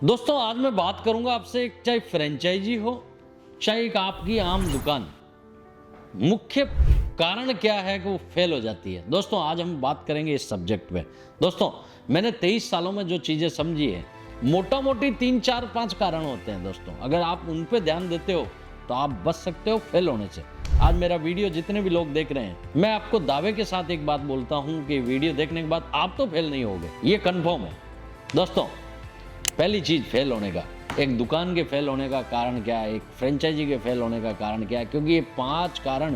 दोस्तों आज मैं बात करूंगा आपसे, चाहे फ्रेंचाइजी हो चाहे एक आपकी आम दुकान, मुख्य कारण क्या है कि वो फेल हो जाती है। दोस्तों आज हम बात करेंगे इस सब्जेक्ट पे। दोस्तों मैंने 23 सालों में जो चीज़ें समझी है, मोटा मोटी 3 4 5 कारण होते हैं। दोस्तों अगर आप उन पे ध्यान देते हो तो आप बच सकते हो फेल होने से। आज मेरा वीडियो जितने भी लोग देख रहे हैं, मैं आपको दावे के साथ एक बात बोलता हूँ कि वीडियो देखने के बाद आप तो फेल नहीं होगे, ये कन्फर्म है। दोस्तों पहली चीज फेल होने का, एक दुकान के फेल होने का कारण क्या है, एक फ्रेंचाइजी के फेल होने का कारण क्या है, क्योंकि ये 5 कारण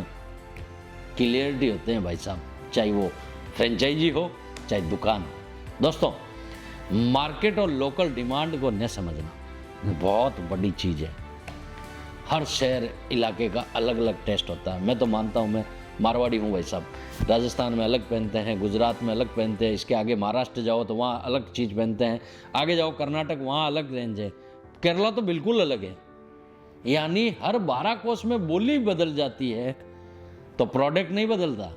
क्लियरिटी होते हैं भाई साहब, चाहे वो फ्रेंचाइजी हो चाहे दुकान। दोस्तों मार्केट और लोकल डिमांड को न समझना बहुत बड़ी चीज़ है। हर शहर इलाके का अलग अलग टेस्ट होता है। मैं तो मानता हूँ, मैं मारवाड़ी हूँ भाई साहब, राजस्थान में अलग पहनते हैं, गुजरात में अलग पहनते हैं, इसके आगे महाराष्ट्र जाओ तो वहाँ अलग चीज़ पहनते हैं, आगे जाओ कर्नाटक वहाँ अलग रेंज है, केरला तो बिल्कुल अलग है। यानी हर 12 कोस में बोली बदल जाती है तो प्रोडक्ट नहीं बदलता,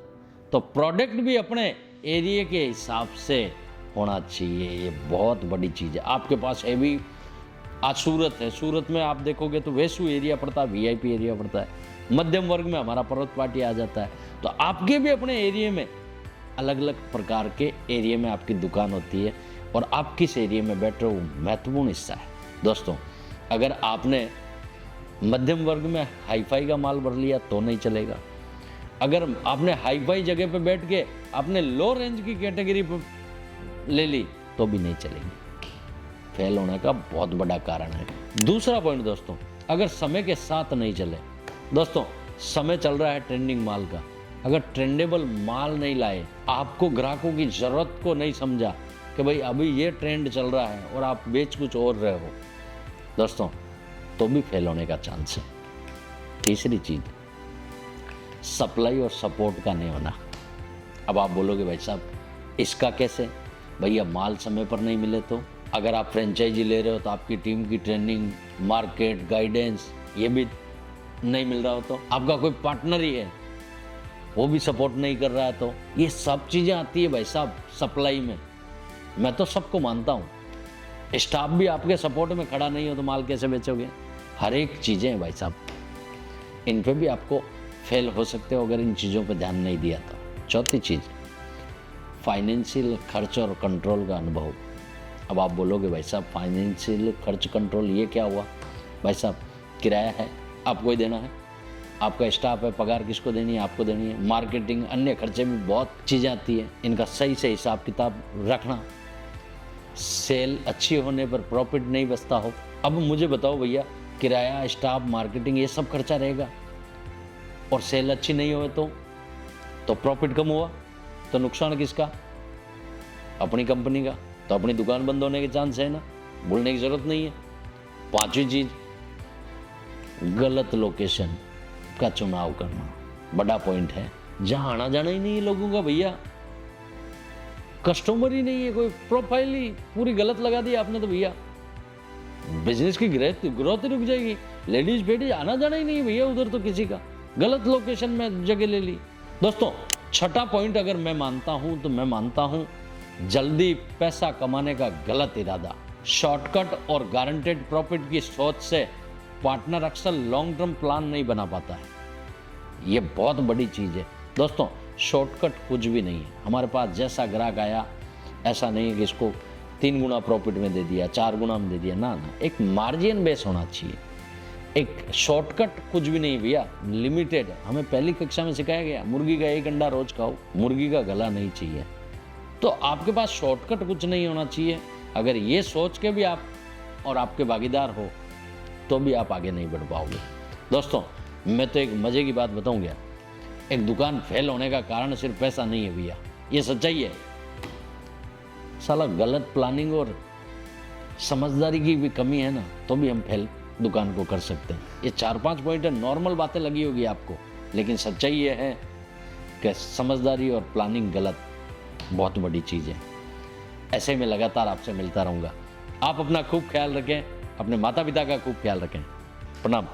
तो प्रोडक्ट भी अपने एरिया के हिसाब से होना चाहिए। ये बहुत बड़ी चीज़ है। आपके पास है भी, आज सूरत है, सूरत में आप देखोगे तो वैसू एरिया पड़ता है, वीआईपी एरिया पड़ता है, मध्यम वर्ग में हमारा पर्वत पार्टी आ जाता है। तो आपके भी अपने एरिया में अलग अलग प्रकार के एरिया में आपकी दुकान होती है, और आप किस एरिया में बैठ रहे हो महत्वपूर्ण हिस्सा है। दोस्तों अगर आपने मध्यम वर्ग में हाईफाई का माल भर लिया तो नहीं चलेगा, अगर आपने हाईफाई जगह पे बैठ के आपने लो रेंज की कैटेगरी पे ले ली तो भी नहीं चलेगी। फेल होने का बहुत बड़ा कारण है। दूसरा पॉइंट दोस्तों, अगर समय के साथ नहीं चले। दोस्तों समय चल रहा है ट्रेंडिंग माल का, अगर ट्रेंडेबल माल नहीं लाए, आपको ग्राहकों की ज़रूरत को नहीं समझा कि भाई अभी ये ट्रेंड चल रहा है और आप बेच कुछ और रहे हो, दोस्तों तो भी फेल होने का चांस है। तीसरी चीज़, सप्लाई और सपोर्ट का नहीं होना। अब आप बोलोगे भाई साहब इसका कैसे, भैया माल समय पर नहीं मिले तो, अगर आप फ्रेंचाइजी ले रहे हो तो आपकी टीम की ट्रेनिंग, मार्केट गाइडेंस ये भी नहीं मिल रहा हो, तो आपका कोई पार्टनर ही है वो भी सपोर्ट नहीं कर रहा है, तो ये सब चीज़ें आती है भाई साहब सप्लाई में। मैं तो सबको मानता हूँ, स्टाफ भी आपके सपोर्ट में खड़ा नहीं हो तो माल कैसे बेचोगे। हर एक चीज़ें हैं भाई साहब, इन पे भी आपको फेल हो सकते हो अगर इन चीज़ों पे ध्यान नहीं दिया तो। चौथी चीज़, फाइनेंशियल खर्च और कंट्रोल का अनुभव। अब आप बोलोगे भाई साहब फाइनेंशियल खर्च कंट्रोल ये क्या हुआ, भाई साहब किराया है आपको ही देना है, आपका स्टाफ है, पगार किसको देनी है, आपको देनी है, मार्केटिंग अन्य खर्चे में बहुत चीज़ें आती हैं, इनका सही से हिसाब किताब रखना। सेल अच्छी होने पर प्रॉफिट नहीं बचता हो। अब मुझे बताओ भैया, किराया, स्टाफ, मार्केटिंग ये सब खर्चा रहेगा और सेल अच्छी नहीं हो तो प्रॉफिट कम हुआ तो नुकसान किसका, अपनी कंपनी का, तो अपनी दुकान बंद होने के चांस है ना, भूलने की जरूरत नहीं है। पांचवी चीज, गलत लोकेशन का चुनाव करना बड़ा पॉइंट है, जहां आना जाना ही नहीं है लोगों का, भैया कस्टमर ही नहीं है, कोई प्रोफाइल ही पूरी गलत लगा दी आपने, तो भैया बिजनेस की ग्रोथ ही रुक जाएगी। लेडीज बेडीज आना जाना ही नहीं है भैया उधर, तो किसी का गलत लोकेशन में जगह ले ली। दोस्तों छठा पॉइंट अगर मैं मानता हूं तो मैं मानता हूं जल्दी पैसा कमाने का गलत इरादा। शॉर्टकट और गारंटेड प्रॉफिट की सोच से पार्टनर अक्सर लॉन्ग टर्म प्लान नहीं बना पाता है, ये बहुत बड़ी चीज़ है। दोस्तों शॉर्टकट कुछ भी नहीं है, हमारे पास जैसा ग्राहक आया ऐसा नहीं है कि इसको 3 गुना प्रॉफिट में दे दिया, 4 गुना में दे दिया, ना ना, एक मार्जिन बेस होना चाहिए। एक शॉर्टकट कुछ भी नहीं भैया, लिमिटेड है। हमें पहली कक्षा में सिखाया गया मुर्गी का 1 अंडा रोज खाओ, मुर्गी का गला नहीं चाहिए। तो आपके पास शॉर्टकट कुछ नहीं होना चाहिए। अगर ये सोच के भी आप और आपके भागीदार हो तो भी आप आगे नहीं बढ़ पाओगे। दोस्तों मैं तो एक मजे की बात बताऊंगा, एक दुकान फेल होने का कारण सिर्फ पैसा नहीं है भैया, ये सच्चाई है। साला गलत प्लानिंग और समझदारी की भी कमी है ना, तो भी हम फेल दुकान को कर सकते हैं। ये 4-5 पॉइंट है, नॉर्मल बातें लगी होगी आपको, लेकिन सच्चाई ये है कि समझदारी और प्लानिंग गलत बहुत बड़ी चीज़ है। ऐसे में लगातार आपसे मिलता रहूँगा। आप अपना खूब ख्याल रखें, अपने माता पिता का खूब ख्याल रखें। प्रणाम।